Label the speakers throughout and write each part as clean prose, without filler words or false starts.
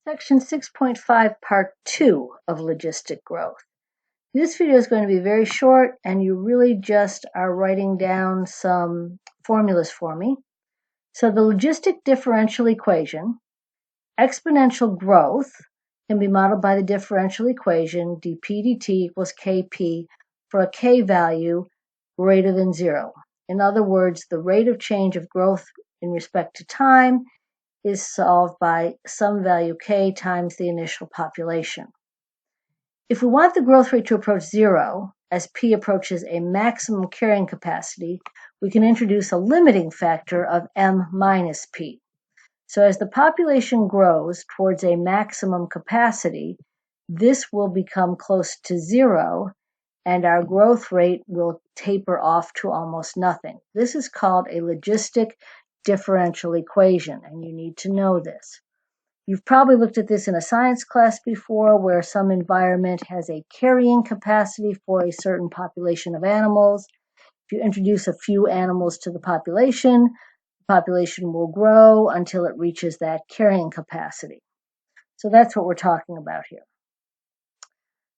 Speaker 1: Section 6.5, Part 2 of Logistic Growth. This video is going to be very short, and you really just are writing down some formulas for me. So the logistic differential equation, exponential growth, can be modeled by the differential equation dp dt equals kp for a k value greater than 0. In other words, the rate of change of growth in respect to time is solved by some value k times the initial population. If we want the growth rate to approach 0 as p approaches a maximum carrying capacity, we can introduce a limiting factor of m minus p. So as the population grows towards a maximum capacity, this will become close to 0 and our growth rate will taper off to almost nothing. This is called a logistic differential equation, and you need to know this. You've probably looked at this in a science class before, where some environment has a carrying capacity for a certain population of animals. If you introduce a few animals to the population will grow until it reaches that carrying capacity. So that's what we're talking about here.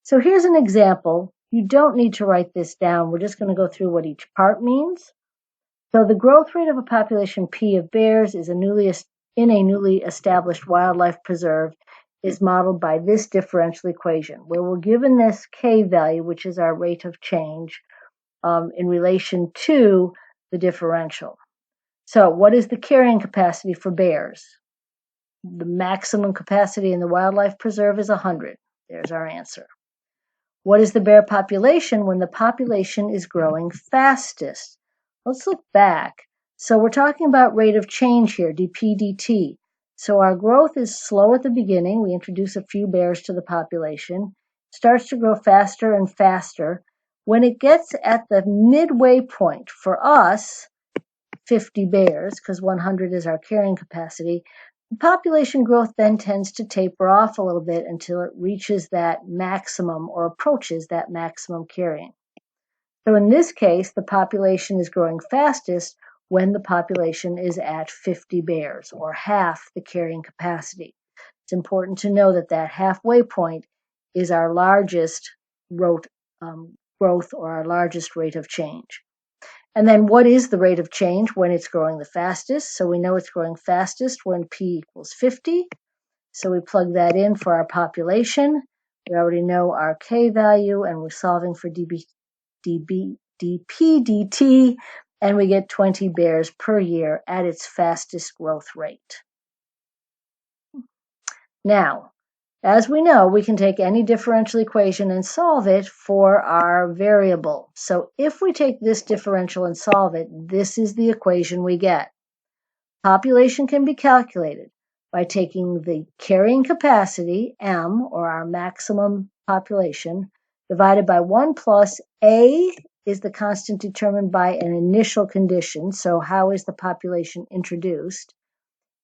Speaker 1: So here's an example. You don't need to write this down. We're just going to go through what each part means. So the growth rate of a population P of bears is in a newly established wildlife preserve is modeled by this differential equation, where we're given this K value, which is our rate of change, in relation to the differential. So what is the carrying capacity for bears? The maximum capacity in the wildlife preserve is 100. There's our answer. What is the bear population when the population is growing fastest? Let's look back. So we're talking about rate of change here, dp dt. So our growth is slow at the beginning. We introduce a few bears to the population. It starts to grow faster and faster. When it gets at the midway point, for us, 50 bears, because 100 is our carrying capacity, the population growth then tends to taper off a little bit until it reaches that maximum or approaches that maximum carrying. So in this case, the population is growing fastest when the population is at 50 bears, or half the carrying capacity. It's important to know that that halfway point is our largest growth or our largest rate of change. And then what is the rate of change when it's growing the fastest? So we know it's growing fastest when P equals 50. So we plug that in for our population. We already know our K value, and we're solving for dp dt, and we get 20 bears per year at its fastest growth rate. Now, as we know, we can take any differential equation and solve it for our variable. So if we take this differential and solve it, this is the equation we get. Population can be calculated by taking the carrying capacity, M, or our maximum population, divided by 1 plus A is the constant determined by an initial condition. So how is the population introduced?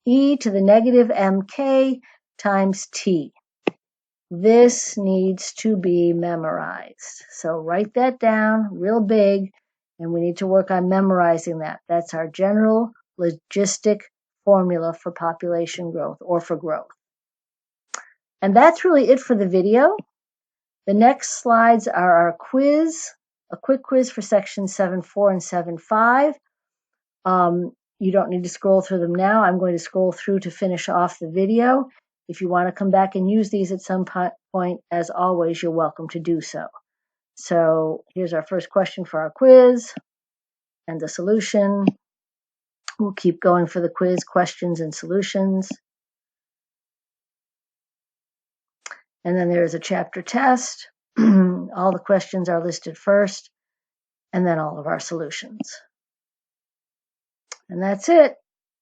Speaker 1: E to the negative mk times T. This needs to be memorized. So write that down real big, and we need to work on memorizing that. That's our general logistic formula for population growth, or for growth. And that's really it for the video. The next slides are our quiz, a quick quiz for section 7.4 and 7.5. You don't need to scroll through them now. I'm going to scroll through to finish off the video. If you want to come back and use these at some point, as always, you're welcome to do so. So here's our first question for our quiz and the solution. We'll keep going for the quiz, questions, and solutions. And then there's a chapter test. All the questions are listed first, and then all of our solutions. And that's it.